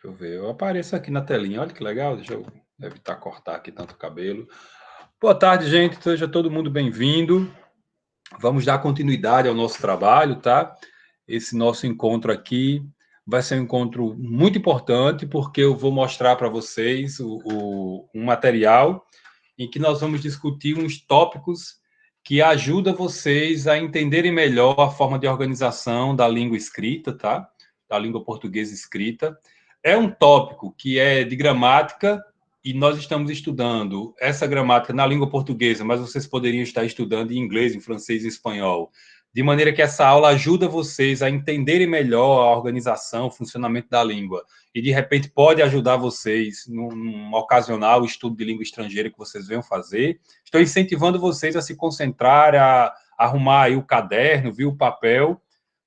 Deixa eu ver. Eu apareço aqui na telinha. Olha que legal. Deixa eu evitar cortar aqui tanto o cabelo. Boa tarde, gente. Seja todo mundo bem-vindo. Vamos dar continuidade ao nosso trabalho, tá? Esse nosso encontro aqui vai ser um encontro muito importante, porque eu vou mostrar para vocês um material em que nós vamos discutir uns tópicos que ajudam vocês a entenderem melhor a forma de organização da língua escrita, tá? Da língua portuguesa escrita. É um tópico que é de gramática e nós estamos estudando essa gramática na língua portuguesa, mas vocês poderiam estar estudando em inglês, em francês e espanhol, de maneira que essa aula ajuda vocês a entenderem melhor a organização, o funcionamento da língua. E, de repente, pode ajudar vocês num ocasional estudo de língua estrangeira que vocês venham fazer. Estou incentivando vocês a se concentrar, a arrumar aí o caderno, viu, o papel,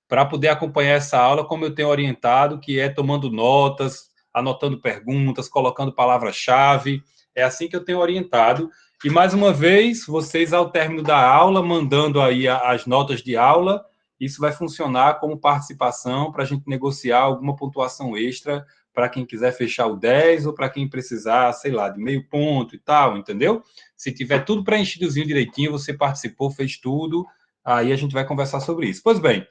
para poder acompanhar essa aula como eu tenho orientado, que é tomando notas, anotando perguntas, colocando palavra-chave. É assim que eu tenho orientado. E, mais uma vez, vocês, ao término da aula, mandando aí as notas de aula, isso vai funcionar como participação para a gente negociar alguma pontuação extra para quem quiser fechar o 10 ou para quem precisar, sei lá, de meio ponto e tal, entendeu? Se tiver tudo preenchidozinho direitinho, você participou, fez tudo, aí a gente vai conversar sobre isso. Pois bem,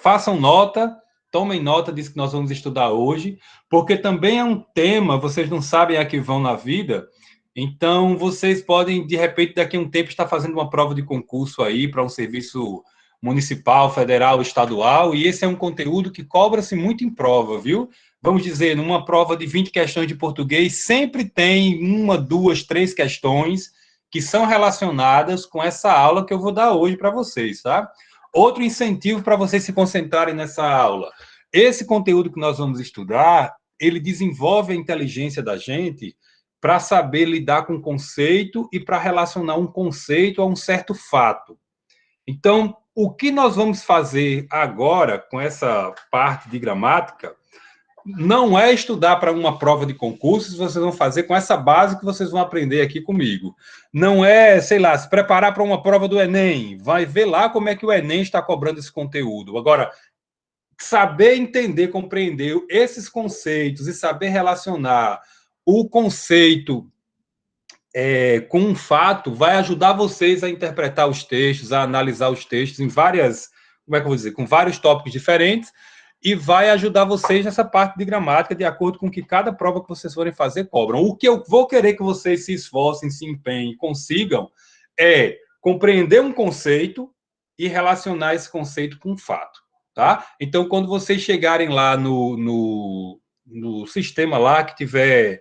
façam nota, tomem nota disso que nós vamos estudar hoje, porque também é um tema, vocês não sabem a que vão na vida, então vocês podem, de repente, daqui a um tempo, estar fazendo uma prova de concurso aí para um serviço municipal, federal, estadual, e esse é um conteúdo que cobra-se muito em prova, viu? Vamos dizer, numa prova de 20 questões de português, sempre tem uma, duas, três questões que são relacionadas com essa aula que eu vou dar hoje para vocês, tá? Outro incentivo para vocês se concentrarem nessa aula. Esse conteúdo que nós vamos estudar, ele desenvolve a inteligência da gente para saber lidar com conceito e para relacionar um conceito a um certo fato. Então, o que nós vamos fazer agora com essa parte de gramática não é estudar para uma prova de concursos, vocês vão fazer com essa base que vocês vão aprender aqui comigo. Não é, sei lá, se preparar para uma prova do Enem, vai ver lá como é que o Enem está cobrando esse conteúdo. Agora, saber entender, compreender esses conceitos e saber relacionar o conceito com um fato vai ajudar vocês a interpretar os textos, a analisar os textos em várias, como é que eu vou dizer, com vários tópicos diferentes, e vai ajudar vocês nessa parte de gramática, de acordo com que cada prova que vocês forem fazer cobram. O que eu vou querer que vocês se esforcem, se empenhem, consigam, é compreender um conceito e relacionar esse conceito com um fato, tá? Então, quando vocês chegarem lá no sistema lá que tiver...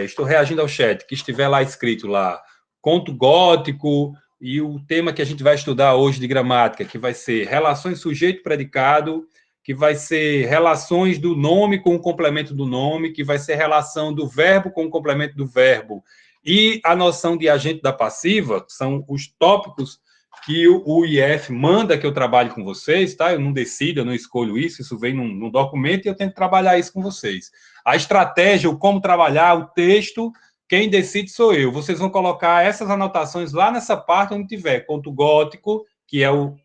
estou reagindo ao chat, que estiver lá escrito lá, conto gótico, e o tema que a gente vai estudar hoje de gramática, que vai ser relações sujeito-predicado, que vai ser relações do nome com o complemento do nome, que vai ser relação do verbo com o complemento do verbo, e a noção de agente da passiva, são os tópicos que o IF manda que eu trabalhe com vocês, tá? Eu não decido, eu não escolho isso vem num documento e eu tenho que trabalhar isso com vocês. A estratégia, o como trabalhar, o texto, quem decide sou eu. Vocês vão colocar essas anotações lá nessa parte onde tiver conto gótico, que é o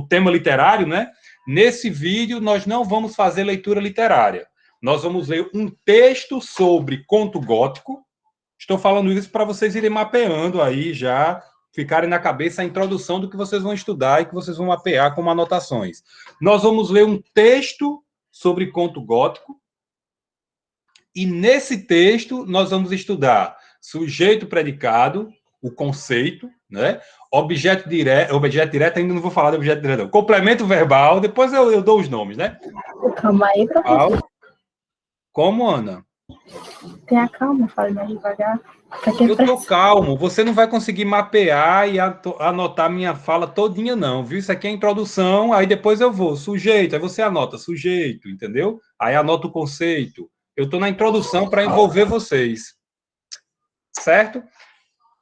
tema literário, né? Nesse vídeo, nós não vamos fazer leitura literária. Nós vamos ler um texto sobre conto gótico. Estou falando isso para vocês irem mapeando aí já, ficarem na cabeça a introdução do que vocês vão estudar e que vocês vão mapear como anotações. Nós vamos ler um texto sobre conto gótico, e nesse texto nós vamos estudar sujeito predicado, o conceito, né? Objeto direto, ainda não vou falar de objeto direto, não. Complemento verbal, depois eu dou os nomes, né? Calma aí, professor. Como, Ana? Tenha calma, fale mais devagar. Eu tô calmo, você não vai conseguir mapear e anotar minha fala todinha, não, viu? Isso aqui é introdução, aí depois eu vou, sujeito, aí você anota sujeito, entendeu? Aí anota o conceito. Eu tô na introdução para envolver vocês. Certo?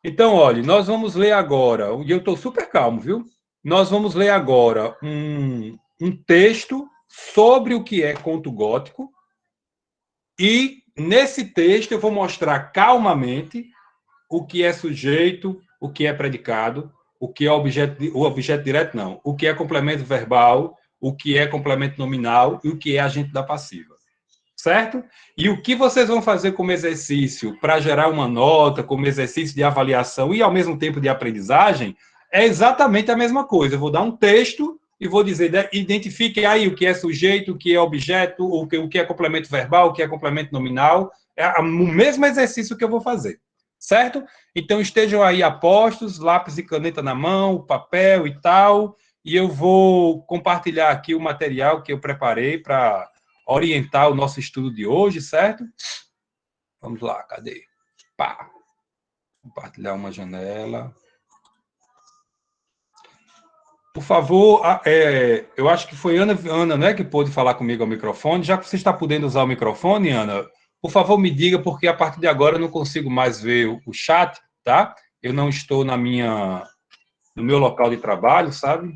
Então, olha, nós vamos ler agora, e eu estou super calmo, viu? Nós vamos ler agora um texto sobre o que é conto gótico, e nesse texto eu vou mostrar calmamente o que é sujeito, o que é predicado, o que é o objeto direto, não, o que é complemento verbal, o que é complemento nominal e o que é agente da passiva. certo? E o que vocês vão fazer como exercício para gerar uma nota, como exercício de avaliação e, ao mesmo tempo, de aprendizagem, é exatamente a mesma coisa. Eu vou dar um texto e vou dizer, identifique aí o que é sujeito, o que é objeto, o que é complemento verbal, o que é complemento nominal. É o mesmo exercício que eu vou fazer, certo? Então, estejam aí a postos, lápis e caneta na mão, papel e tal, e eu vou compartilhar aqui o material que eu preparei para orientar o nosso estudo de hoje, certo? Vamos lá, cadê? Pá. Compartilhar uma janela. Por favor, eu acho que foi Ana, né, que pôde falar comigo ao microfone. Já que você está podendo usar o microfone, Ana, por favor, me diga, porque a partir de agora eu não consigo mais ver o chat, tá? Eu não estou no meu local de trabalho, sabe?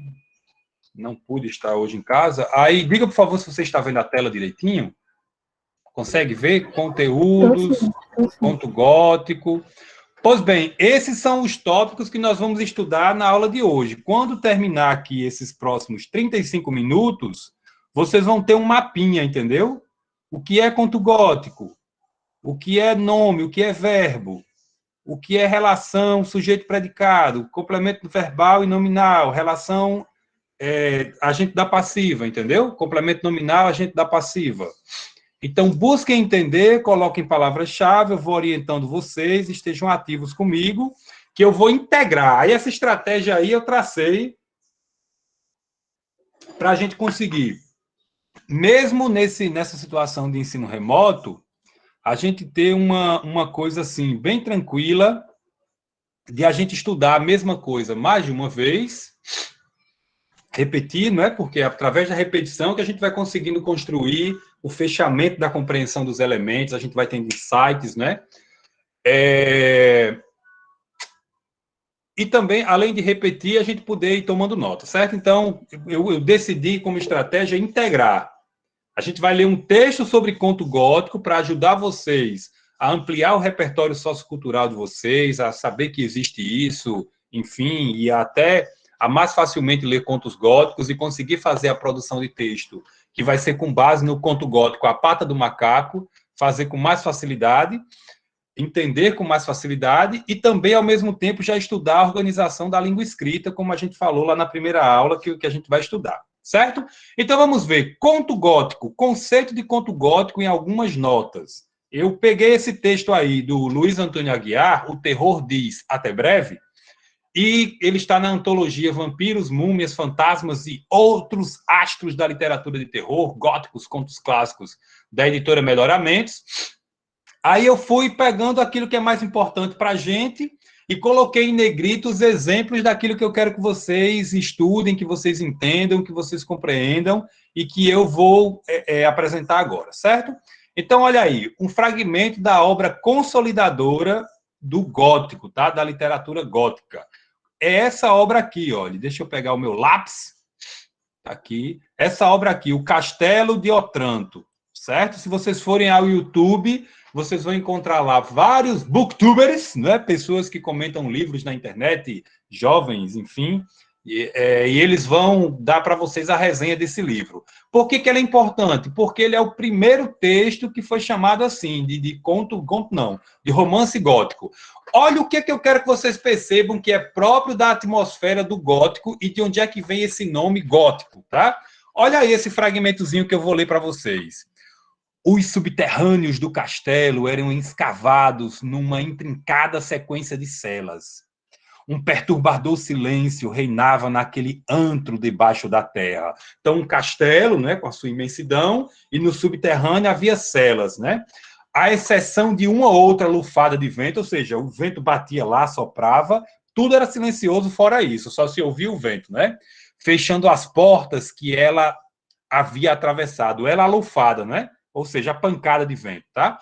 Não pude estar hoje em casa. Aí, diga, por favor, se você está vendo a tela direitinho. Consegue ver? Conteúdos, ponto gótico. Pois bem, esses são os tópicos que nós vamos estudar na aula de hoje. Quando terminar aqui esses próximos 35 minutos, vocês vão ter um mapinha, entendeu? O que é conto gótico, o que é nome, o que é verbo, o que é relação sujeito-predicado, complemento verbal e nominal, relação agente da passiva, entendeu? Complemento nominal, agente da passiva. Então, busquem entender, coloquem palavras-chave, eu vou orientando vocês, estejam ativos comigo, que eu vou integrar. Aí, essa estratégia aí eu tracei para a gente conseguir, mesmo nessa situação de ensino remoto, a gente ter uma coisa assim, bem tranquila, de a gente estudar a mesma coisa mais de uma vez, repetir, não é? Porque é através da repetição que a gente vai conseguindo construir o fechamento da compreensão dos elementos, a gente vai tendo insights, né? E também, além de repetir, a gente poder ir tomando nota, certo? Então, eu decidi como estratégia integrar. A gente vai ler um texto sobre conto gótico para ajudar vocês a ampliar o repertório sociocultural de vocês, a saber que existe isso, enfim, e até a mais facilmente ler contos góticos e conseguir fazer a produção de texto, que vai ser com base no conto gótico A Pata do Macaco, fazer com mais facilidade, entender com mais facilidade e também, ao mesmo tempo, já estudar a organização da língua escrita, como a gente falou lá na primeira aula, que a gente vai estudar, certo? Então, vamos ver. Conto gótico, conceito de conto gótico em algumas notas. Eu peguei esse texto aí do Luiz Antônio Aguiar, O Terror Diz Até Breve, e ele está na antologia Vampiros, Múmias, Fantasmas e Outros Astros da Literatura de Terror, Góticos, Contos Clássicos, da editora Melhoramentos. Aí eu fui pegando aquilo que é mais importante para a gente e coloquei em negrito os exemplos daquilo que eu quero que vocês estudem, que vocês entendam, que vocês compreendam e que eu vou apresentar agora, certo? Então, olha aí, um fragmento da obra consolidadora do gótico, tá? Da literatura gótica. É essa obra aqui, olha. Deixa eu pegar o meu lápis. Tá aqui. Essa obra aqui, O Castelo de Otranto, certo? Se vocês forem ao YouTube, vocês vão encontrar lá vários booktubers, né? Pessoas que comentam livros na internet, jovens, enfim, e eles vão dar para vocês a resenha desse livro. Por que ele é importante? Porque ele é o primeiro texto que foi chamado assim, de de romance gótico. Olha o que eu quero que vocês percebam que é próprio da atmosfera do gótico e de onde é que vem esse nome gótico, tá? Olha aí esse fragmentozinho que eu vou ler para vocês. Os subterrâneos do castelo eram escavados numa intrincada sequência de celas. Um perturbador silêncio reinava naquele antro debaixo da terra. Então, um castelo, né, com a sua imensidão, e no subterrâneo havia celas, né? À exceção de uma ou outra lufada de vento, ou seja, o vento batia lá, soprava, tudo era silencioso fora isso, só se ouvia o vento, né? Fechando as portas que ela havia atravessado, ela a lufada, né? Ou seja, a pancada de vento, tá?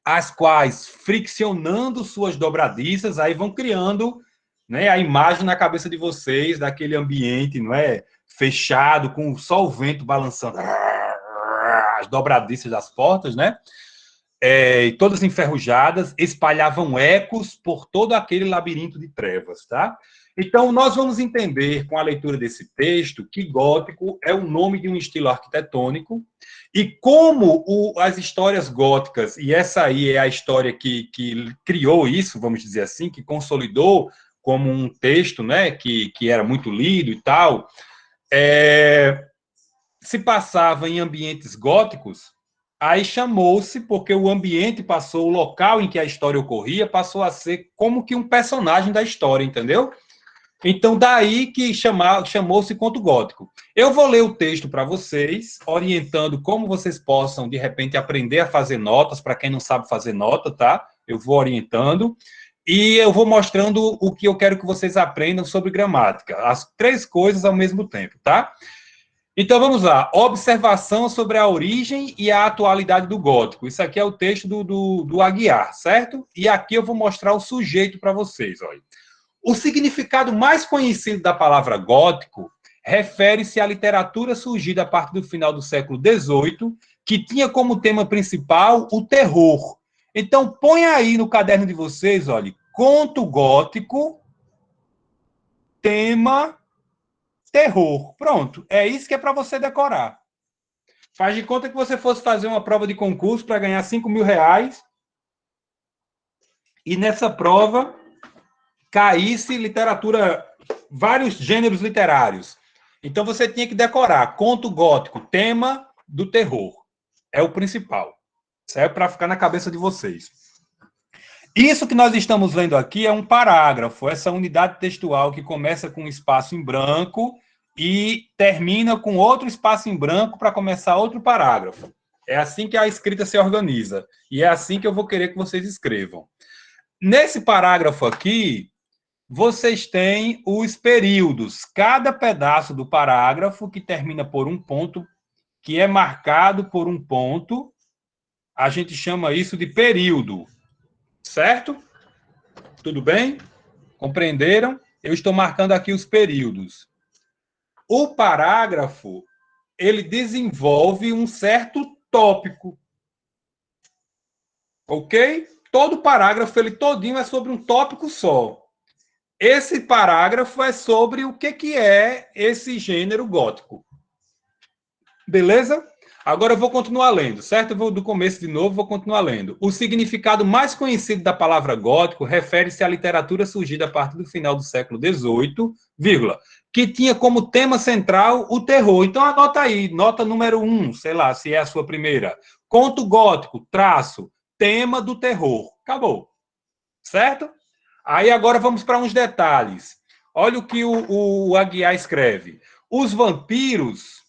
As quais, friccionando suas dobradiças, aí vão criando, né, a imagem na cabeça de vocês daquele ambiente, não é, fechado, com só o vento balançando, as dobradiças das portas, né? Todas enferrujadas, espalhavam ecos por todo aquele labirinto de trevas, tá? Então, nós vamos entender, com a leitura desse texto, que gótico é o nome de um estilo arquitetônico e como as histórias góticas, e essa aí é a história que criou isso, vamos dizer assim, que consolidou como um texto, né, que era muito lido e tal, se passava em ambientes góticos, aí chamou-se, porque o ambiente passou, o local em que a história ocorria, passou a ser como que um personagem da história, entendeu? Então, daí que chamou-se conto gótico. Eu vou ler o texto para vocês, orientando como vocês possam, de repente, aprender a fazer notas, para quem não sabe fazer nota, tá? Eu vou orientando. E eu vou mostrando o que eu quero que vocês aprendam sobre gramática. As 3 coisas ao mesmo tempo, tá? Então, vamos lá. Observação sobre a origem e a atualidade do gótico. Isso aqui é o texto do Aguiar, certo? E aqui eu vou mostrar o sujeito para vocês, olha. O significado mais conhecido da palavra gótico refere-se à literatura surgida a partir do final do século XVIII, que tinha como tema principal o terror. Então, põe aí no caderno de vocês, olha, conto gótico, tema, terror. Pronto, é isso que é para você decorar. Faz de conta que você fosse fazer uma prova de concurso para ganhar R$ 5.000 e nessa prova caísse literatura, vários gêneros literários. Então você tinha que decorar conto gótico, tema do terror. É o principal. Serve para ficar na cabeça de vocês. Isso que nós estamos lendo aqui é um parágrafo, essa unidade textual que começa com um espaço em branco e termina com outro espaço em branco para começar outro parágrafo. É assim que a escrita se organiza. E é assim que eu vou querer que vocês escrevam. Nesse parágrafo aqui, vocês têm os períodos. Cada pedaço do parágrafo que termina por um ponto, que é marcado por um ponto, a gente chama isso de período. Certo? Tudo bem? Compreenderam? Eu estou marcando aqui os períodos. O parágrafo, ele desenvolve um certo tópico. Ok? Todo parágrafo, ele todinho é sobre um tópico só. Esse parágrafo é sobre o que é esse gênero gótico. Beleza? Agora eu vou continuar lendo, certo? Eu vou do começo de novo, vou continuar lendo. O significado mais conhecido da palavra gótico refere-se à literatura surgida a partir do final do século XVIII, vírgula, que tinha como tema central o terror. Então anota aí, nota número 1, sei lá, se é a sua primeira. Conto gótico, traço, tema do terror. Acabou. Certo? Aí agora vamos para uns detalhes. Olha o que o Aguiar escreve. Os vampiros,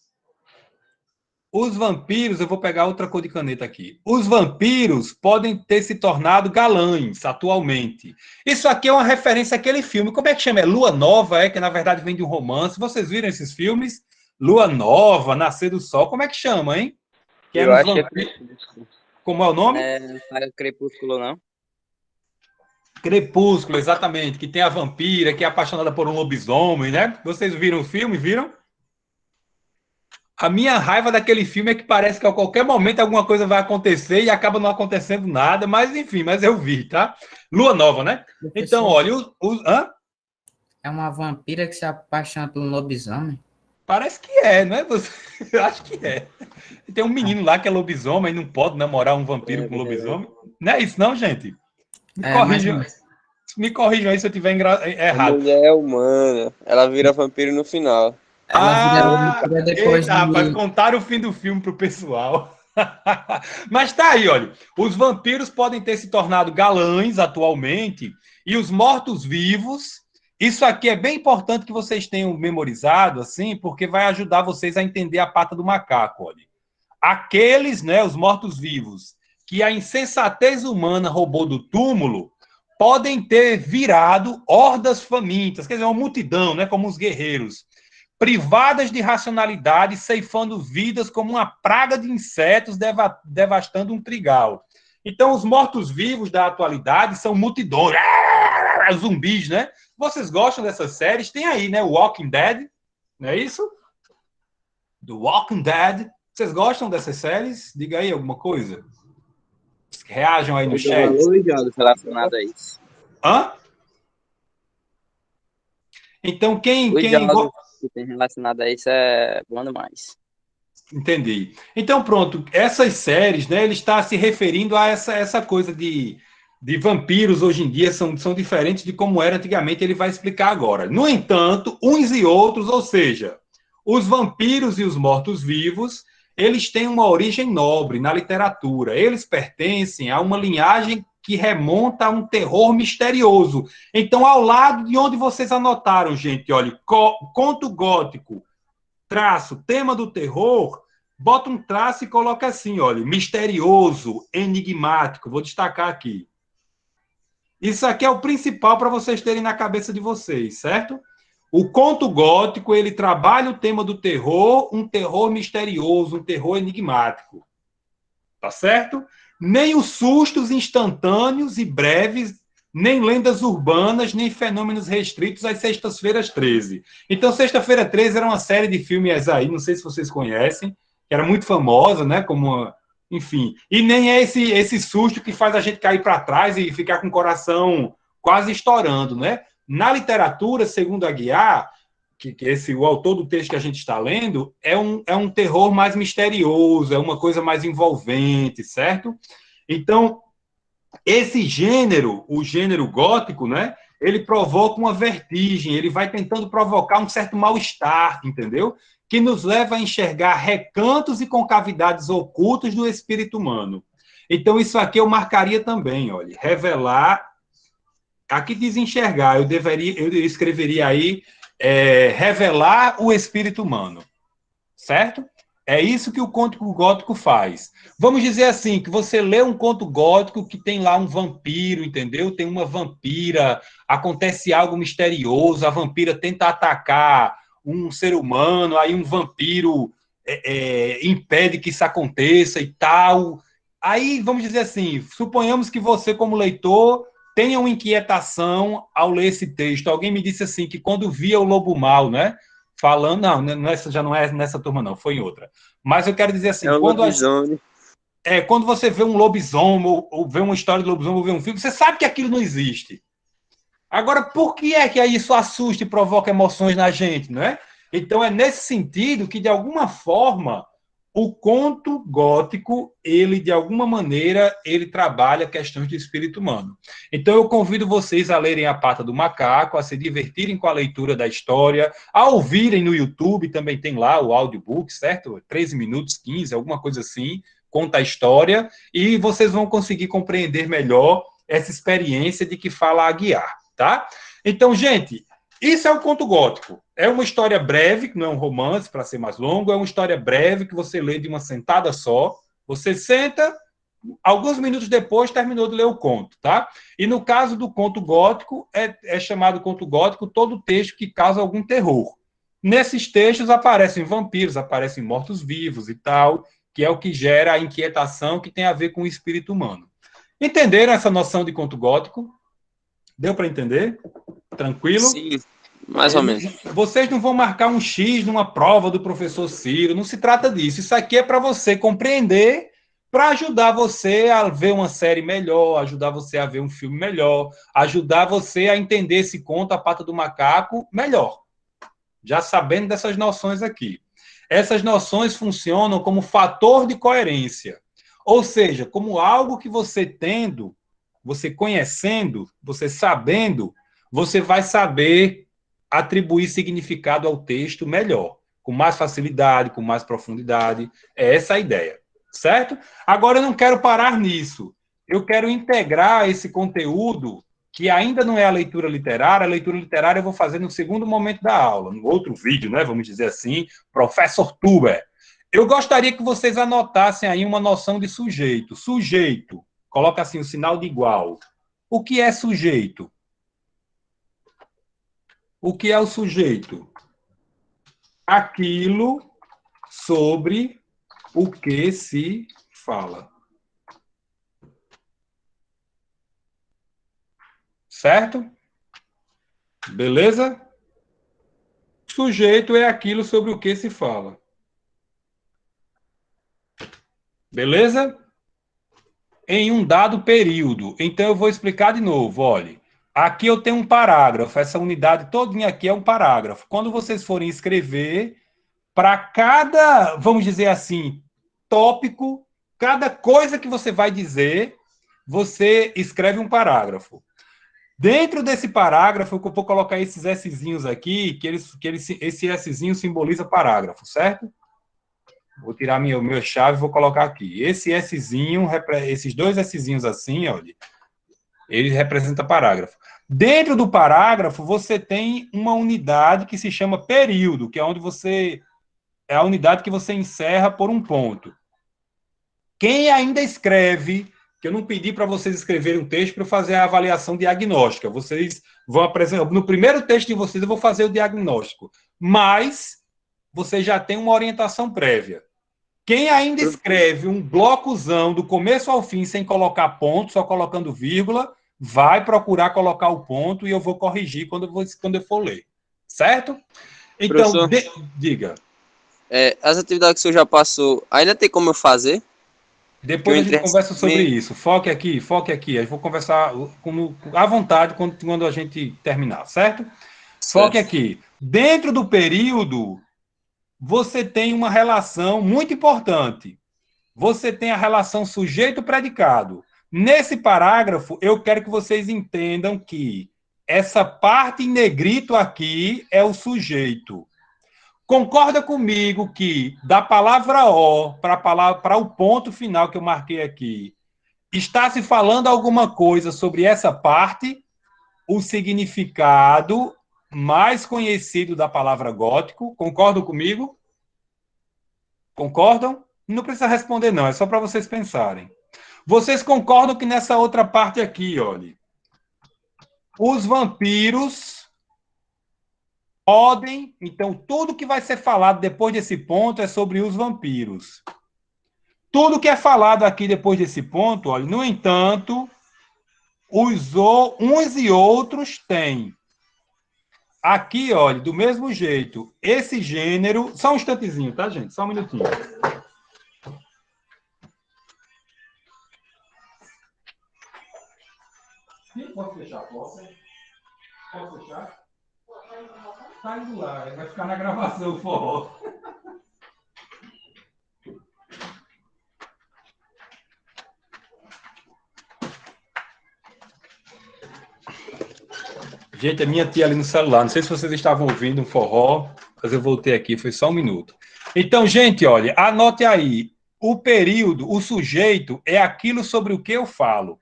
eu vou pegar outra cor de caneta aqui. Os vampiros podem ter se tornado galãs atualmente. Isso aqui é uma referência àquele filme. Como é que chama? É Lua Nova, que na verdade vem de um romance. Vocês viram esses filmes? Lua Nova, Nascer do Sol. Como é que chama, hein? Que eu acho vampiros. Como é o nome? Não é Crepúsculo, não? Crepúsculo, exatamente, que tem a vampira, que é apaixonada por um lobisomem, né? Vocês viram o filme, viram? A minha raiva daquele filme é que parece que a qualquer momento alguma coisa vai acontecer e acaba não acontecendo nada, mas enfim, mas eu vi, tá? Lua Nova, né? Então, olha, hã? É uma vampira que se apaixona por um lobisomem? Parece que é, não é? Eu acho que é. Tem um menino lá que é lobisomem e não pode namorar um vampiro com lobisomem. Não é isso não, gente? Me corrijam aí se eu estiver errado. A mulher é humana, ela vira vampiro no final. Ela vira depois rapaz, contaram o fim do filme pro pessoal. Mas tá aí, olha. Os vampiros podem ter se tornado galãs atualmente e os mortos-vivos. Isso aqui é bem importante que vocês tenham memorizado, assim, porque vai ajudar vocês a entender a pata do macaco, olha. Aqueles, né, os mortos-vivos, que a insensatez humana roubou do túmulo, podem ter virado hordas famintas, quer dizer, uma multidão, né, como os guerreiros, privadas de racionalidade, ceifando vidas como uma praga de insetos devastando um trigal. Então, os mortos-vivos da atualidade são multidões, zumbis, né? Vocês gostam dessas séries? Tem aí, né, Walking Dead, não é isso? Do Walking Dead. Vocês gostam dessas séries? Diga aí alguma coisa. Reajam aí no chat. Relacionado a isso. Hã? Então, Os jogos que tem relacionado a isso é bom demais. Entendi. Então, pronto, essas séries, né, ele está se referindo a essa coisa de vampiros hoje em dia são diferentes de como era antigamente, ele vai explicar agora. No entanto, uns e outros, ou seja, os vampiros e os mortos-vivos, eles têm uma origem nobre na literatura. Eles pertencem a uma linhagem que remonta a um terror misterioso. Então, ao lado de onde vocês anotaram, gente, olha, conto gótico, traço, tema do terror, bota um traço e coloca assim, olha, misterioso, enigmático. Vou destacar aqui. Isso aqui é o principal para vocês terem na cabeça de vocês, certo? O conto gótico, ele trabalha o tema do terror, um terror misterioso, um terror enigmático. Tá certo? Nem os sustos instantâneos e breves, nem lendas urbanas, nem fenômenos restritos às sextas-feiras 13. Então, Sexta-feira 13 era uma série de filmes aí, não sei se vocês conhecem, que era muito famosa, né? Como, enfim. E nem é esse susto que faz a gente cair para trás e ficar com o coração quase estourando, né? Na literatura, segundo Aguiar, o autor do texto que a gente está lendo, é um terror mais misterioso, é uma coisa mais envolvente, certo? Então, esse gênero, o gênero gótico, né? Ele provoca uma vertigem, ele vai tentando provocar um certo mal-estar, entendeu? Que nos leva a enxergar recantos e concavidades ocultos do espírito humano. Então, isso aqui eu marcaria também, olha, revelar. Aqui diz enxergar, eu escreveria aí revelar o espírito humano, certo? É isso que o conto gótico faz. Vamos dizer assim, que você lê um conto gótico que tem lá um vampiro, entendeu? Tem uma vampira, acontece algo misterioso, a vampira tenta atacar um ser humano, aí um vampiro impede que isso aconteça e tal. Aí, vamos dizer assim, suponhamos que você, como leitor, tenha uma inquietação ao ler esse texto. Alguém me disse assim, que quando via o lobo mau, né? Falando, não, nessa já não é nessa turma, não, foi em outra. Mas eu quero dizer assim, É o lobisomem. quando você vê um lobisomem, ou vê uma história de lobisomem, ou vê um filme, você sabe que aquilo não existe. Agora, por que é que isso assusta e provoca emoções na gente, não é? Então, é nesse sentido que, de alguma forma, o conto gótico, ele, de alguma maneira, ele trabalha questões de espírito humano. Então, eu convido vocês a lerem A Pata do Macaco, a se divertirem com a leitura da história, a ouvirem no YouTube, também tem lá o audiobook, certo? 13 minutos, 15, alguma coisa assim, conta a história, e vocês vão conseguir compreender melhor essa experiência de que fala Aguiar, tá? Então, gente, isso é o conto gótico. É uma história breve, que não é um romance, para ser mais longo, é uma história breve que você lê de uma sentada só. Você senta, alguns minutos depois terminou de ler o conto, tá? E no caso do conto gótico, é chamado conto gótico todo texto que causa algum terror. Nesses textos aparecem vampiros, aparecem mortos-vivos e tal, que é o que gera a inquietação que tem a ver com o espírito humano. Entenderam essa noção de conto gótico? Deu para entender? Tranquilo? Sim, mais ou menos. Vocês não vão marcar um X numa prova do professor Ciro, não se trata disso. Isso aqui é para você compreender, para ajudar você a ver uma série melhor, ajudar você a ver um filme melhor, ajudar você a entender esse conto, A Pata do Macaco, melhor. Já sabendo dessas noções aqui. Essas noções funcionam como fator de coerência. Ou seja, como algo que você tendo, você conhecendo, você sabendo, você vai saber atribuir significado ao texto melhor, com mais facilidade, com mais profundidade. É essa a ideia, certo? Agora eu não quero parar nisso. Eu quero integrar esse conteúdo, que ainda não é a leitura literária. A leitura literária eu vou fazer no segundo momento da aula, no outro vídeo, né? Vamos dizer assim, Professor Tuber. Eu gostaria que vocês anotassem aí uma noção de sujeito. Sujeito, coloca assim o sinal de igual. O que é sujeito? O que é o sujeito? Aquilo sobre o que se fala. Certo? Beleza? Sujeito é aquilo sobre o que se fala. Beleza? Em um dado período. Então, eu vou explicar de novo. Olhe, Aqui eu tenho um parágrafo. Essa unidade todinha aqui é um parágrafo. Quando vocês forem escrever, para cada, vamos dizer assim, tópico, cada coisa que você vai dizer, você escreve um parágrafo. Dentro desse parágrafo, eu vou colocar esses Szinhos aqui, esse Szinho simboliza parágrafo, certo? Vou tirar minha chave e vou colocar aqui. Esse Szinho, esses dois Szinhos assim, olha, ele representa parágrafo. Dentro do parágrafo, você tem uma unidade que se chama período, que é onde você... é a unidade que você encerra por um ponto. Quem ainda escreve, que eu não pedi para vocês escreverem um texto para eu fazer a avaliação diagnóstica. Vocês vão apresentar... no primeiro texto de vocês eu vou fazer o diagnóstico. Mas você já tem uma orientação prévia. Quem ainda escreve um blocozão do começo ao fim sem colocar ponto, só colocando vírgula, vai procurar colocar o ponto e eu vou corrigir quando eu for ler. Certo? Então, diga. As atividades que o senhor já passou, ainda tem como eu fazer? Depois a gente conversa sobre isso. Foque aqui, foque aqui. Eu vou conversar à vontade quando a gente terminar, certo? Foque aqui. Dentro do período, você tem uma relação muito importante. Você tem a relação sujeito-predicado. Nesse parágrafo, eu quero que vocês entendam que essa parte em negrito aqui é o sujeito. Concorda comigo que da palavra "ó" para o ponto final que eu marquei aqui, está se falando alguma coisa sobre essa parte, o significado mais conhecido da palavra gótico? Concordam comigo? Concordam? Não precisa responder, não, é só para vocês pensarem. Vocês concordam que nessa outra parte aqui, olha, os vampiros podem... então, tudo que vai ser falado depois desse ponto é sobre os vampiros. Tudo que é falado aqui depois desse ponto, olha, no entanto, uns e outros têm. Aqui, olha, do mesmo jeito, esse gênero... só um instantezinho, tá, gente? Só um minutinho. Posso fechar a porta? Posso fechar? Tá indo lá, vai ficar na gravação o forró. Gente, a minha tia ali no celular, não sei se vocês estavam ouvindo um forró, mas eu voltei aqui, foi só um minuto. Então, gente, olha, anote aí, o período, o sujeito é aquilo sobre o que eu falo,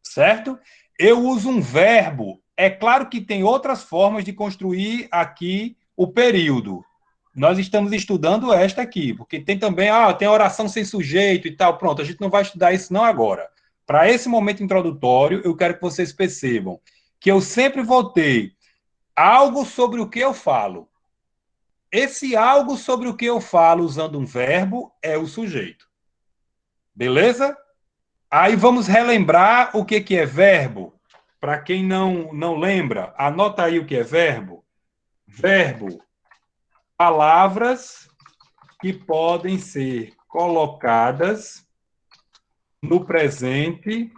certo? Eu uso um verbo, é claro que tem outras formas de construir aqui o período. Nós estamos estudando esta aqui, porque tem também, tem oração sem sujeito e tal, pronto, a gente não vai estudar isso não agora. Para esse momento introdutório, eu quero que vocês percebam que eu sempre vou ter algo sobre o que eu falo. Esse algo sobre o que eu falo usando um verbo é o sujeito. Beleza? Aí vamos relembrar o que é verbo. Para quem não lembra, anota aí o que é verbo. Verbo, palavras que podem ser colocadas no presente,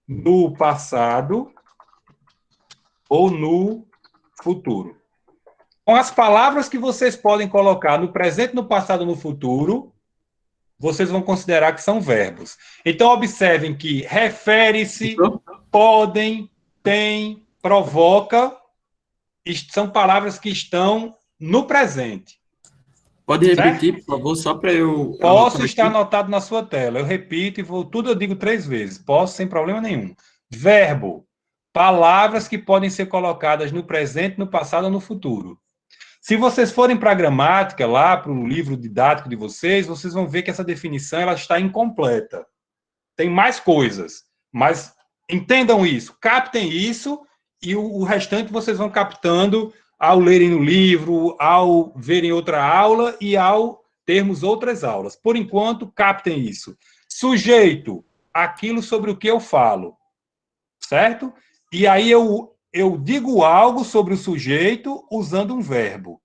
no passado ou no futuro. Com as palavras que vocês podem colocar no presente, no passado ou no futuro, vocês vão considerar que são verbos. Então, observem que refere-se, podem, tem, provoca, são palavras que estão no presente. Pode repetir, certo? Por favor, só para eu... Posso estar anotado na sua tela. Eu repito e tudo eu digo 3 vezes. Posso, sem problema nenhum. Verbo, palavras que podem ser colocadas no presente, no passado ou no futuro. Se vocês forem para a gramática, lá para o livro didático de vocês vão ver que essa definição ela está incompleta. Tem mais coisas, mas entendam isso, captem isso, e o restante vocês vão captando ao lerem no livro, ao verem outra aula e ao termos outras aulas. Por enquanto, captem isso. Sujeito, aquilo sobre o que eu falo, certo? E aí eu digo algo sobre o sujeito usando um verbo.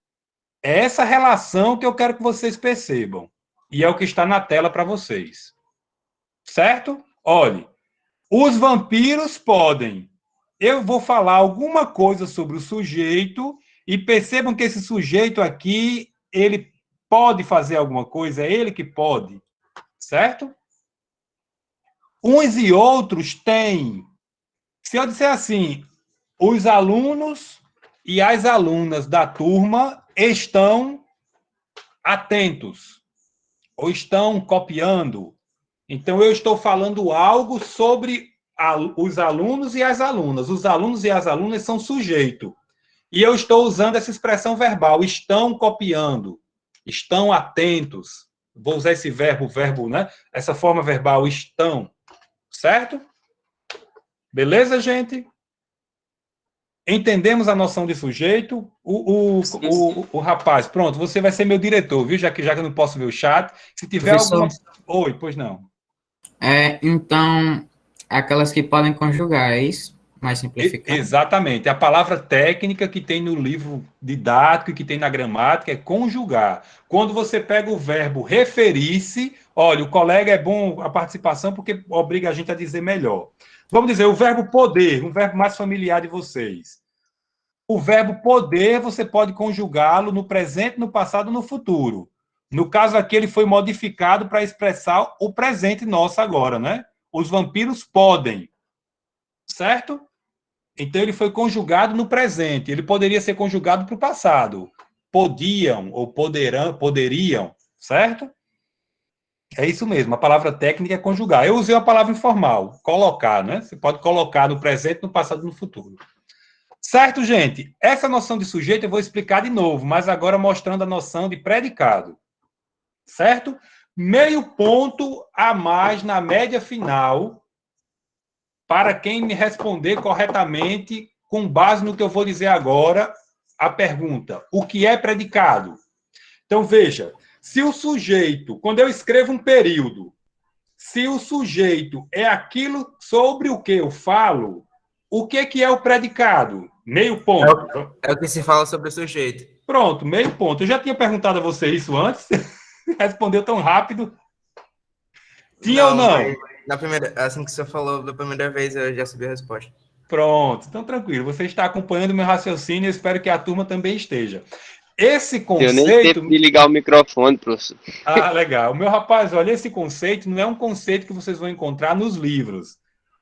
É essa relação que eu quero que vocês percebam. E é o que está na tela para vocês. Certo? Olhe, os vampiros podem. eu vou falar alguma coisa sobre o sujeito e percebam que esse sujeito aqui, ele pode fazer alguma coisa, é ele que pode, certo? Uns e outros têm. Se eu disser assim, os alunos e as alunas da turma estão atentos, ou estão copiando. Então, eu estou falando algo sobre os alunos e as alunas. Os alunos e as alunas são sujeito. E eu estou usando essa expressão verbal, estão copiando, estão atentos. Vou usar esse verbo, né? Essa forma verbal, estão. Certo? Beleza, gente? Entendemos a noção de sujeito? O rapaz, pronto, você vai ser meu diretor, viu? Já que eu não posso ver o chat. Se tiver Professor, alguma... Oi, pois não. Então, aquelas que podem conjugar, é isso? Mais simplificado. Exatamente. A palavra técnica que tem no livro didático e que tem na gramática é conjugar. Quando você pega o verbo referir-se, olha, o colega é bom a participação porque obriga a gente a dizer melhor. Vamos dizer, o verbo poder, um verbo mais familiar de vocês. O verbo poder, você pode conjugá-lo no presente, no passado e no futuro. No caso aqui, ele foi modificado para expressar o presente nosso agora, né? Os vampiros podem. Certo? Então, ele foi conjugado no presente. Ele poderia ser conjugado para o passado. Podiam ou poderiam, certo? É isso mesmo. A palavra técnica é conjugar. Eu usei a palavra informal, colocar, né? Você pode colocar no presente, no passado e no futuro. Certo, gente? Essa noção de sujeito eu vou explicar de novo, mas agora mostrando a noção de predicado. Certo? Meio ponto a mais na média final para quem me responder corretamente, com base no que eu vou dizer agora, a pergunta: o que é predicado? Então, veja, se o sujeito, quando eu escrevo um período, se o sujeito é aquilo sobre o que eu falo, o que é o predicado? Meio ponto. É o que se fala sobre o sujeito. Pronto, meio ponto. Eu já tinha perguntado a você isso antes, respondeu tão rápido. Tinha ou não? Na primeira, assim que você falou da primeira vez, eu já sabia a resposta. Pronto, então tranquilo. Você está acompanhando o meu raciocínio e eu espero que a turma também esteja. Esse conceito... Eu nem tempo de ligar o microfone, professor. Ah, legal. Meu rapaz, olha, esse conceito não é um conceito que vocês vão encontrar nos livros,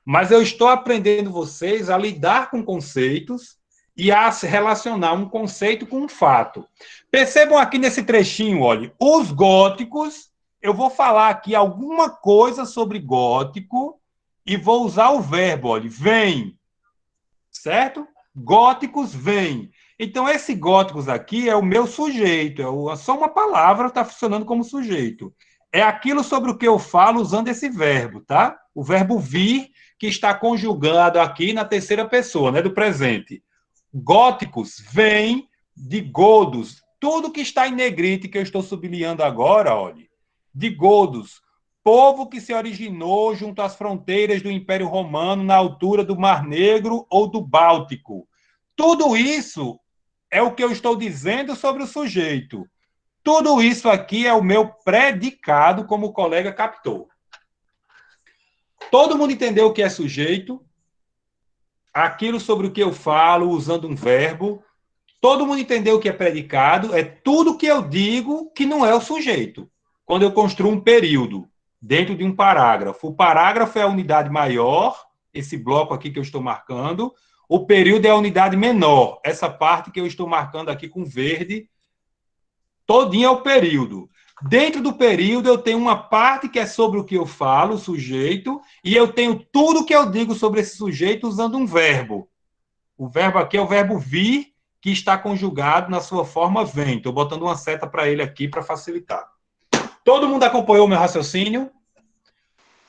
mas eu estou aprendendo vocês a lidar com conceitos e a se relacionar um conceito com um fato. Percebam aqui nesse trechinho, olha, os góticos, eu vou falar aqui alguma coisa sobre gótico e vou usar o verbo, olha, vem, certo? Góticos vem. Então, esse góticos aqui é o meu sujeito, só uma palavra está funcionando como sujeito. É aquilo sobre o que eu falo usando esse verbo, tá? O verbo vir, que está conjugado aqui na terceira pessoa, né, do presente. Góticos vem de godos. Tudo que está em negrite, que eu estou sublinhando agora, olha, de godos. Povo que se originou junto às fronteiras do Império Romano, na altura do Mar Negro ou do Báltico. Tudo isso é o que eu estou dizendo sobre o sujeito. Tudo isso aqui é o meu predicado, como o colega captou. Todo mundo entendeu o que é sujeito? Aquilo sobre o que eu falo, usando um verbo. Todo mundo entendeu o que é predicado? É tudo que eu digo que não é o sujeito. Quando eu construo um período dentro de um parágrafo. O parágrafo é a unidade maior, esse bloco aqui que eu estou marcando. O período é a unidade menor, essa parte que eu estou marcando aqui com verde, todinha é o período. Dentro do período, eu tenho uma parte que é sobre o que eu falo, o sujeito, e eu tenho tudo que eu digo sobre esse sujeito usando um verbo. O verbo aqui é o verbo vir, que está conjugado na sua forma vem. Estou botando uma seta para ele aqui para facilitar. Todo mundo acompanhou o meu raciocínio?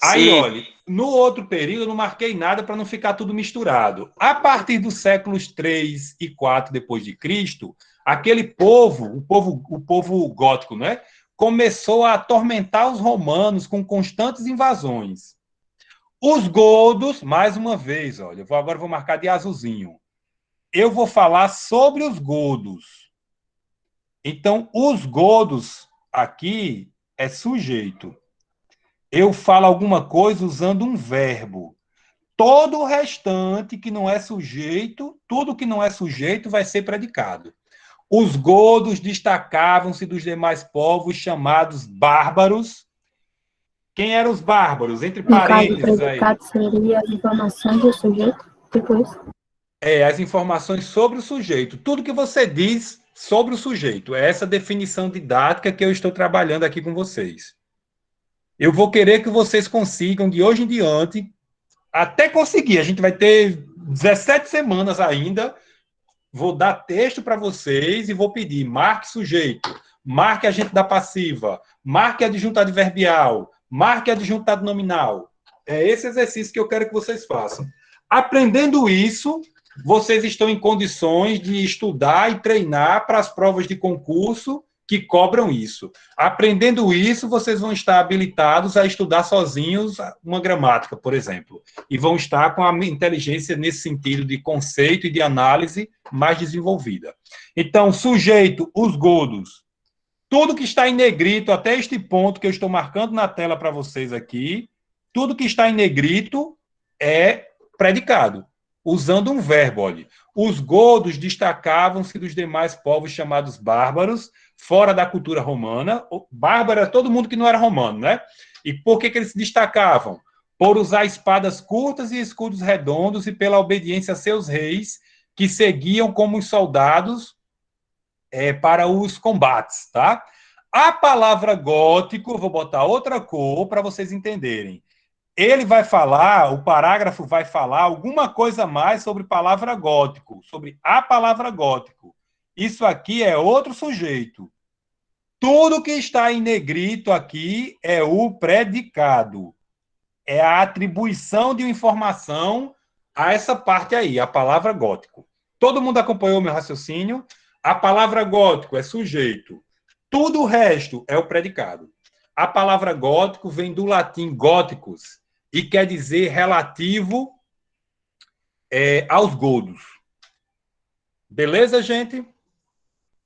Aí, olha, no outro período eu não marquei nada para não ficar tudo misturado. A partir dos séculos 3 e 4 depois de Cristo, aquele povo, o povo gótico, né, começou a atormentar os romanos com constantes invasões. Os godos, mais uma vez, olha, agora vou marcar de azulzinho. Eu vou falar sobre os godos. Então, os godos aqui é sujeito. Eu falo alguma coisa usando um verbo. todo o restante que não é sujeito, tudo que não é sujeito vai ser predicado. Os godos destacavam-se dos demais povos chamados bárbaros. Quem eram os bárbaros? Entre No caso, o parênteses aí. predicado seria as informações do sujeito, tipo isso. As informações sobre o sujeito. Tudo que você diz sobre o sujeito. É essa definição didática que eu estou trabalhando aqui com vocês. Eu vou querer que vocês consigam, de hoje em diante, até conseguir. A gente vai ter 17 semanas ainda. Vou dar texto para vocês e vou pedir, marque sujeito, marque agente da passiva, marque adjunto adverbial, marque adjuntado nominal. É esse exercício que eu quero que vocês façam. Aprendendo isso, vocês estão em condições de estudar e treinar para as provas de concurso que cobram isso. Aprendendo isso, vocês vão estar habilitados a estudar sozinhos uma gramática, por exemplo, e vão estar com a inteligência nesse sentido de conceito e de análise mais desenvolvida. Então, sujeito, os godos. Tudo que está em negrito, até este ponto que eu estou marcando na tela para vocês aqui, tudo que está em negrito é predicado, usando um verbo. Olha. Os godos destacavam-se dos demais povos chamados bárbaros, fora da cultura romana. Bárbaro era todo mundo que não era romano, né? E por que eles se destacavam? Por usar espadas curtas e escudos redondos e pela obediência a seus reis, que seguiam como os soldados para os combates, tá? A palavra gótico, vou botar outra cor para vocês entenderem. Ele vai falar, o parágrafo vai falar alguma coisa mais sobre palavra gótico, sobre a palavra gótico. Isso aqui é outro sujeito. Tudo que está em negrito aqui é o predicado. É a atribuição de uma informação a essa parte aí, a palavra gótico. Todo mundo acompanhou o meu raciocínio? A palavra gótico é sujeito. Tudo o resto é o predicado. A palavra gótico vem do latim góticos e quer dizer relativo aos godos. Beleza, gente?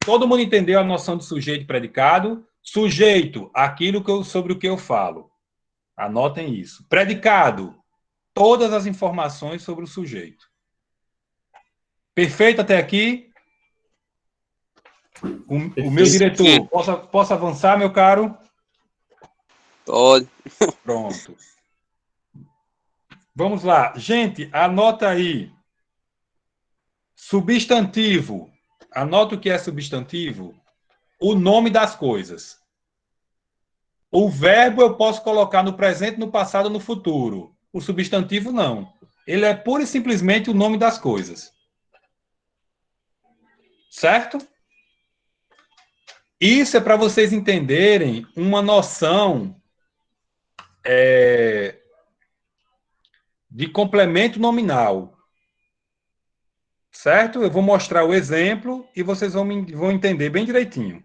Todo mundo entendeu a noção de sujeito e predicado? Sujeito, aquilo sobre o que eu falo. Anotem isso. Predicado, todas as informações sobre o sujeito. Perfeito até aqui? O meu diretor, posso avançar, meu caro? Pode. Pronto. Vamos lá. Gente, anota aí. Substantivo. Anota o que é substantivo. O nome das coisas. O verbo eu posso colocar no presente, no passado, no futuro. O substantivo não. Ele é pura e simplesmente o nome das coisas. Certo? Isso é para vocês entenderem uma noção de complemento nominal. Certo? Eu vou mostrar o exemplo e vocês vão entender bem direitinho.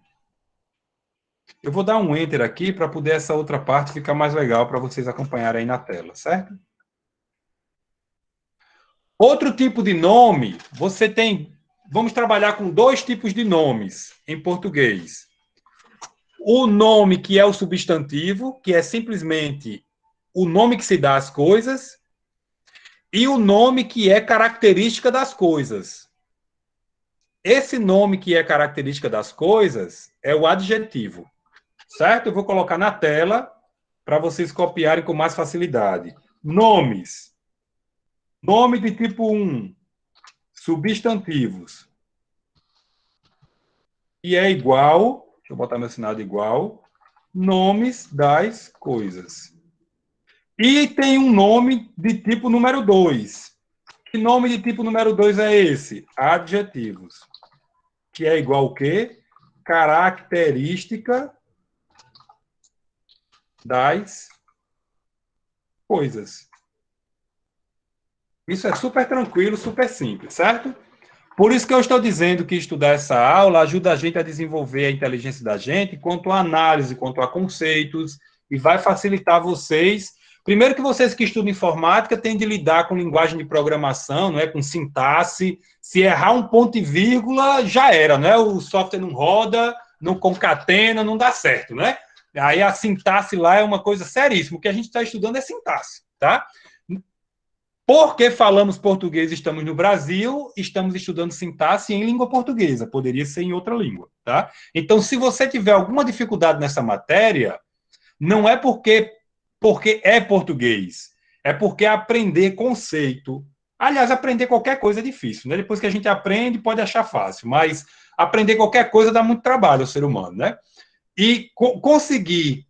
Eu vou dar um Enter aqui para poder essa outra parte ficar mais legal para vocês acompanharem aí na tela, certo? Outro tipo de nome, você tem... Vamos trabalhar com dois tipos de nomes em português. O nome que é o substantivo, que é simplesmente o nome que se dá às coisas, e o nome que é característica das coisas. Esse nome que é característica das coisas é o adjetivo. Certo? Eu vou colocar na tela para vocês copiarem com mais facilidade. Nomes. Nome de tipo 1. Substantivos. E é igual, deixa eu botar meu sinal de igual, nomes das coisas. E tem um nome de tipo número 2. Que nome de tipo número 2 é esse? Adjetivos. Que é igual o quê? Característica das coisas. Isso é super tranquilo, super simples, certo? Por isso que eu estou dizendo que estudar essa aula ajuda a gente a desenvolver a inteligência da gente quanto à análise, quanto a conceitos, e vai facilitar vocês. Primeiro que vocês que estudam informática têm de lidar com linguagem de programação, não é? Com sintaxe. Se errar um ponto e vírgula, já era, né? O software não roda, não concatena, não dá certo, né? Aí a sintaxe lá é uma coisa seríssima. O que a gente está estudando é sintaxe, tá? Porque falamos português, estamos no Brasil, estamos estudando sintaxe em língua portuguesa, poderia ser em outra língua, tá? Então, se você tiver alguma dificuldade nessa matéria, não é porque é português, é porque aprender conceito. Aliás, aprender qualquer coisa é difícil, né? Depois que a gente aprende, pode achar fácil, mas aprender qualquer coisa dá muito trabalho ao ser humano, né? E conseguir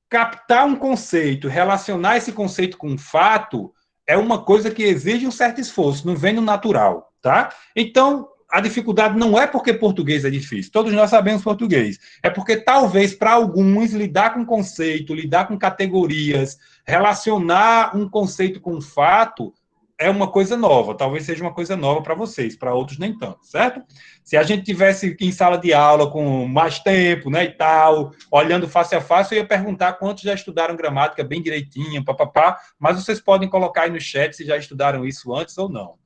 captar um conceito, relacionar esse conceito com um fato, é uma coisa que exige um certo esforço, não vem no natural, tá? Então, a dificuldade não é porque português é difícil, todos nós sabemos português, é porque talvez para alguns lidar com conceito, lidar com categorias, relacionar um conceito com um fato, é uma coisa nova, talvez seja uma coisa nova para vocês, para outros nem tanto, certo? Se a gente tivesse em sala de aula com mais tempo, né, e tal, olhando face a face, eu ia perguntar quantos já estudaram gramática bem direitinho, papapá, mas vocês podem colocar aí no chat se já estudaram isso antes ou não. O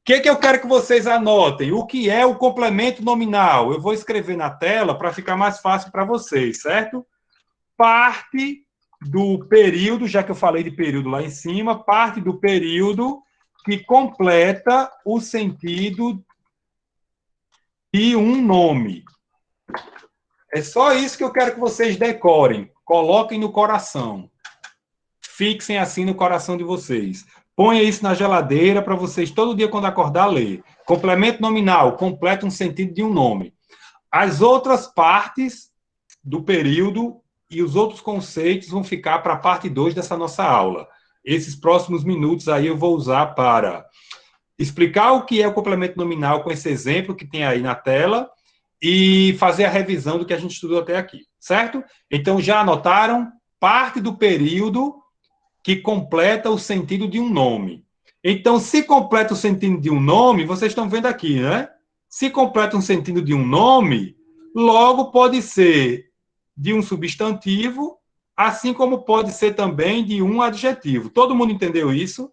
que eu quero que vocês anotem? O que é o complemento nominal? Eu vou escrever na tela para ficar mais fácil para vocês, certo? Parte do período, já que eu falei de período lá em cima, parte do período que completa o sentido de um nome. É só isso que eu quero que vocês decorem. Coloquem no coração. Fixem assim no coração de vocês. Ponha isso na geladeira para vocês, todo dia, quando acordar, ler. Complemento nominal, completa um sentido de um nome. As outras partes do período e os outros conceitos vão ficar para a parte 2 dessa nossa aula. Esses próximos minutos aí eu vou usar para explicar o que é o complemento nominal com esse exemplo que tem aí na tela e fazer a revisão do que a gente estudou até aqui, certo? Então, já anotaram? Parte do período que completa o sentido de um nome. Então, se completa o sentido de um nome, vocês estão vendo aqui, né? Se completa um sentido de um nome, logo pode ser de um substantivo, assim como pode ser também de um adjetivo. Todo mundo entendeu isso?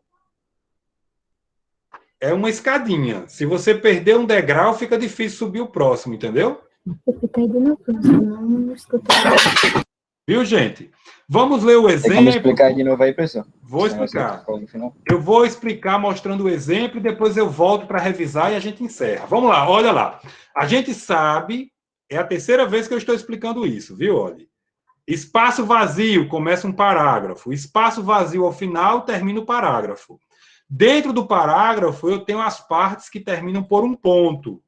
É uma escadinha. Se você perder um degrau, fica difícil subir o próximo, entendeu? Eu fiquei de novo, não escutei. Viu, gente? Vamos ler o exemplo. Vamos explicar de novo aí, professor? Vou explicar. Eu vou explicar mostrando o exemplo e depois eu volto para revisar e a gente encerra. Vamos lá, olha lá. A gente sabe, é a terceira vez que eu estou explicando isso, viu? Olha. Espaço vazio, começa um parágrafo. Espaço vazio ao final, termina o parágrafo. Dentro do parágrafo, eu tenho as partes que terminam por um ponto.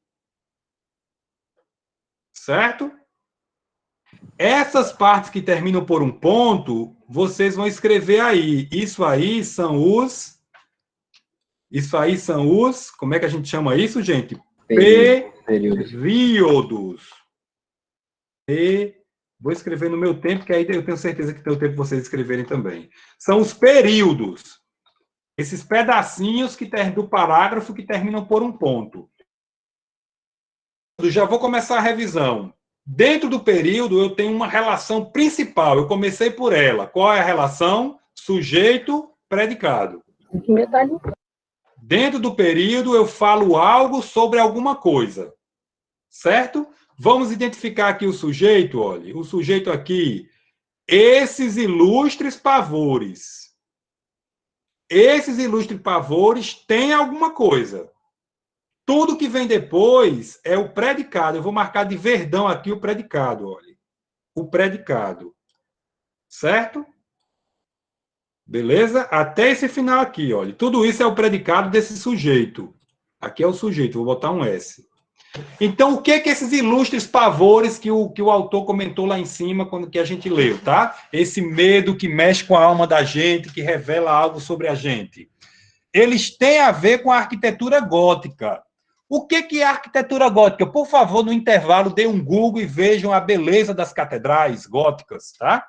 Certo? Essas partes que terminam por um ponto, vocês vão escrever aí. Isso aí são os... Como é que a gente chama isso, gente? Períodos. Vou escrever no meu tempo, que aí eu tenho certeza que tem o tempo de vocês escreverem também. São os períodos. Esses pedacinhos do parágrafo que terminam por um ponto. Já vou começar a revisão. Dentro do período, eu tenho uma relação principal. Eu comecei por ela. Qual é a relação? Sujeito, predicado. Dentro do período, eu falo algo sobre alguma coisa. Certo? Vamos identificar aqui o sujeito, olha. O sujeito aqui, esses ilustres pavores. Esses ilustres pavores têm alguma coisa. Tudo que vem depois é o predicado. Eu vou marcar de verdão aqui o predicado, olha. O predicado. Certo? Beleza? Até esse final aqui, olha. Tudo isso é o predicado desse sujeito. Aqui é o sujeito, vou botar um S. Então, o que esses ilustres pavores que o autor comentou lá em cima, quando que a gente leu, tá? Esse medo que mexe com a alma da gente, que revela algo sobre a gente. Eles têm a ver com a arquitetura gótica. O que é a arquitetura gótica? Por favor, no intervalo, dê um Google e vejam a beleza das catedrais góticas, tá?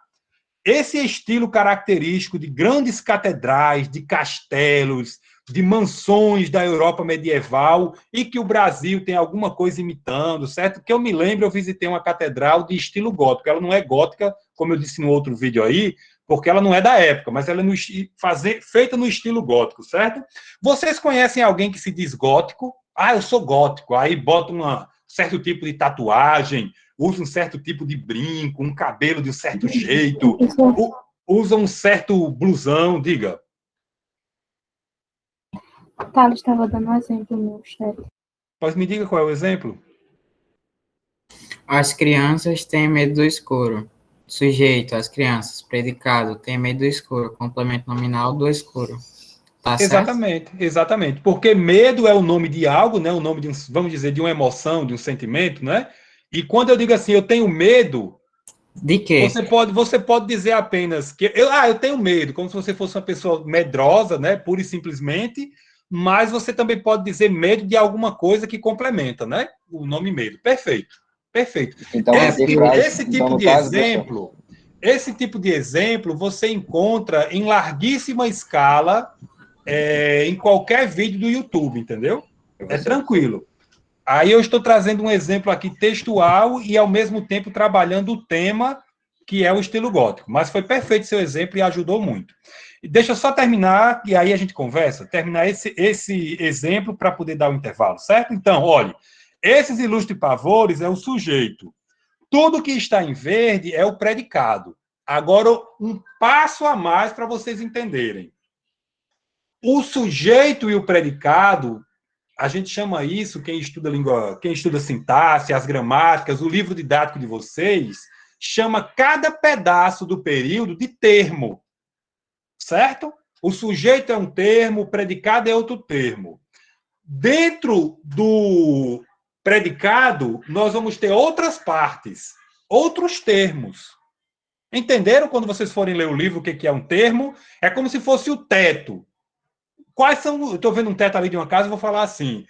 Esse estilo característico de grandes catedrais, de castelos, de mansões da Europa medieval e que o Brasil tem alguma coisa imitando, certo? Que eu me lembro, eu visitei uma catedral de estilo gótico. Ela não é gótica, como eu disse no outro vídeo aí, porque ela não é da época, mas ela é feita no estilo gótico, certo? Vocês conhecem alguém que se diz gótico? Ah, eu sou gótico. Aí bota um certo tipo de tatuagem, usa um certo tipo de brinco, um cabelo de um certo jeito, usa um certo blusão, diga. Thales estava dando um exemplo no chat. Pois me diga qual é o exemplo? As crianças têm medo do escuro. Sujeito, as crianças. Predicado, tem medo do escuro. Complemento nominal, do escuro. Tá certo? Exatamente, exatamente. Porque medo é o nome de algo, né? O nome de um, vamos dizer, de uma emoção, de um sentimento, né? E quando eu digo assim, eu tenho medo, De quê? você pode dizer apenas que eu tenho medo, como se você fosse uma pessoa medrosa, né? Pura e simplesmente, mas você também pode dizer medo de alguma coisa que complementa, né? O nome medo. Perfeito, perfeito. Então, Esse tipo de exemplo, esse tipo de exemplo você encontra em larguíssima escala em qualquer vídeo do YouTube, entendeu? É tranquilo. Aí eu estou trazendo um exemplo aqui textual e, ao mesmo tempo, trabalhando o tema, que é o estilo gótico. Mas foi perfeito seu exemplo e ajudou muito. E deixa eu só terminar, e aí a gente conversa, terminar esse exemplo para poder dar o intervalo, certo? Então, olhe, esses ilustres pavores é o sujeito. Tudo que está em verde é o predicado. Agora, um passo a mais para vocês entenderem. O sujeito e o predicado, a gente chama isso, quem estuda língua, quem estuda sintaxe, as gramáticas, o livro didático de vocês, chama cada pedaço do período de termo, certo? O sujeito é um termo, o predicado é outro termo. Dentro do predicado, nós vamos ter outras partes, outros termos. Entenderam quando vocês forem ler o livro o que é um termo? É como se fosse o teto. Quais são, eu estou vendo um teto ali de uma casa, vou falar assim,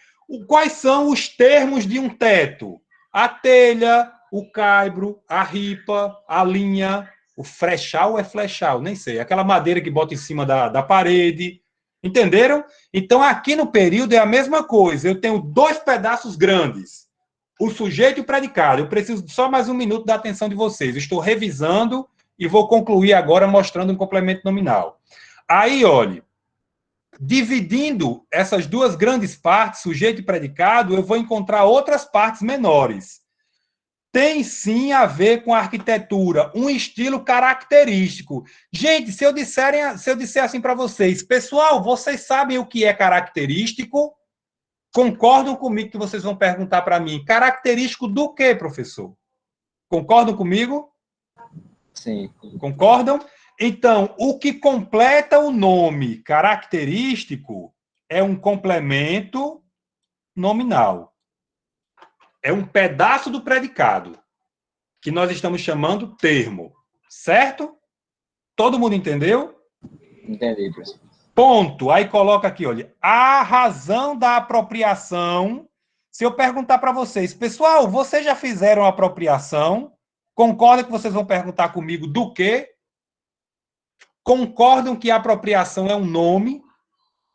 quais são os termos de um teto? A telha, o caibro, a ripa, a linha, o frechal é flechal, nem sei, aquela madeira que bota em cima da parede, entenderam? Então, aqui no período é a mesma coisa, eu tenho dois pedaços grandes, o sujeito e o predicado, eu preciso só mais um minuto da atenção de vocês, estou revisando e vou concluir agora mostrando um complemento nominal. Aí, olhe, dividindo essas duas grandes partes, sujeito e predicado, eu vou encontrar outras partes menores. Tem sim a ver com a arquitetura, um estilo característico. Gente, se eu disser assim para vocês, pessoal, vocês sabem o que é característico? Concordam comigo que vocês vão perguntar para mim, característico do quê, professor? Concordam comigo? Sim. Concordam? Então, o que completa o nome característico é um complemento nominal. É um pedaço do predicado, que nós estamos chamando termo. Certo? Todo mundo entendeu? Entendi, professor. Ponto. Aí coloca aqui, olha, a razão da apropriação. Se eu perguntar para vocês, pessoal, vocês já fizeram apropriação? Concordam que vocês vão perguntar comigo do quê? Concordam que a apropriação é um nome?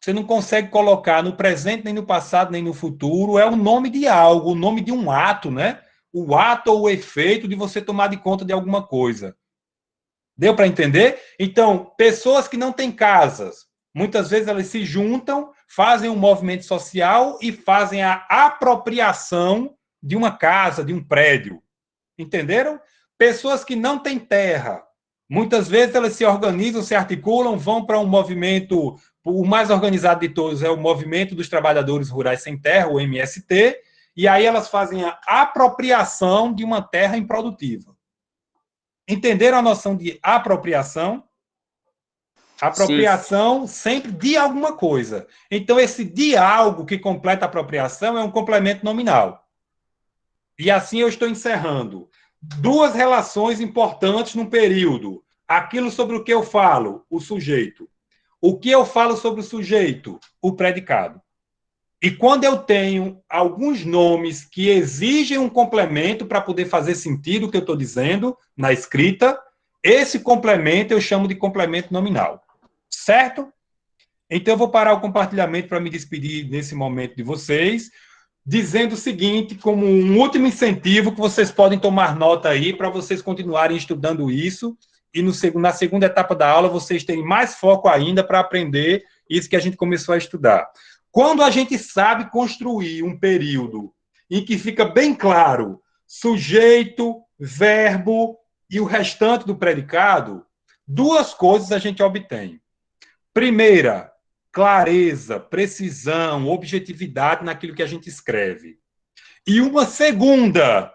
Você não consegue colocar no presente, nem no passado, nem no futuro. É o nome de algo, o nome de um ato, né? O ato ou o efeito de você tomar de conta de alguma coisa. Deu para entender? Então, pessoas que não têm casas, muitas vezes elas se juntam, fazem um movimento social e fazem a apropriação de uma casa, de um prédio. Entenderam? Pessoas que não têm terra, muitas vezes elas se organizam, se articulam, vão para um movimento, o mais organizado de todos é o Movimento dos Trabalhadores Rurais Sem Terra, o MST, e aí elas fazem a apropriação de uma terra improdutiva. Entenderam a noção de apropriação? Apropriação sempre de alguma coisa. Então, esse de algo que completa a apropriação é um complemento nominal. E assim eu estou encerrando. Duas relações importantes num período. Aquilo sobre o que eu falo, o sujeito. O que eu falo sobre o sujeito, o predicado. E quando eu tenho alguns nomes que exigem um complemento para poder fazer sentido o que eu estou dizendo na escrita, esse complemento eu chamo de complemento nominal. Certo? Então eu vou parar o compartilhamento para me despedir nesse momento de vocês, dizendo o seguinte, como um último incentivo que vocês podem tomar nota aí para vocês continuarem estudando isso e na segunda etapa da aula vocês terem mais foco ainda para aprender isso que a gente começou a estudar. Quando a gente sabe construir um período em que fica bem claro sujeito, verbo e o restante do predicado, duas coisas a gente obtém. Primeira, clareza, precisão, objetividade naquilo que a gente escreve. E uma segunda,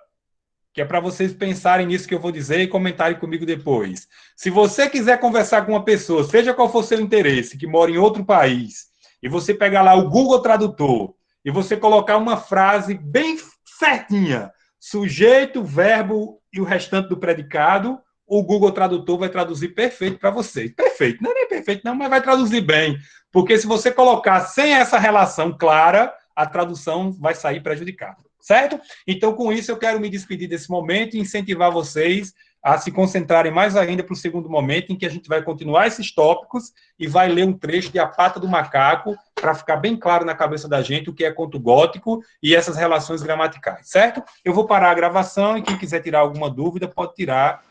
que é para vocês pensarem nisso que eu vou dizer e comentarem comigo depois. Se você quiser conversar com uma pessoa, seja qual for seu interesse, que mora em outro país, e você pegar lá o Google Tradutor, e você colocar uma frase bem certinha, sujeito, verbo e o restante do predicado, o Google Tradutor vai traduzir perfeito para vocês. Perfeito, não é nem perfeito não, mas vai traduzir bem. Porque se você colocar sem essa relação clara, a tradução vai sair prejudicada. Certo? Então, com isso, eu quero me despedir desse momento e incentivar vocês a se concentrarem mais ainda para o segundo momento, em que a gente vai continuar esses tópicos e vai ler um trecho de A Pata do Macaco, para ficar bem claro na cabeça da gente o que é conto gótico e essas relações gramaticais, certo? Eu vou parar a gravação e quem quiser tirar alguma dúvida pode tirar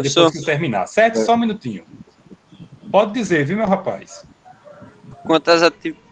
depois que eu terminar, certo? Só um minutinho. Pode dizer, viu, meu rapaz? Quanto às atividades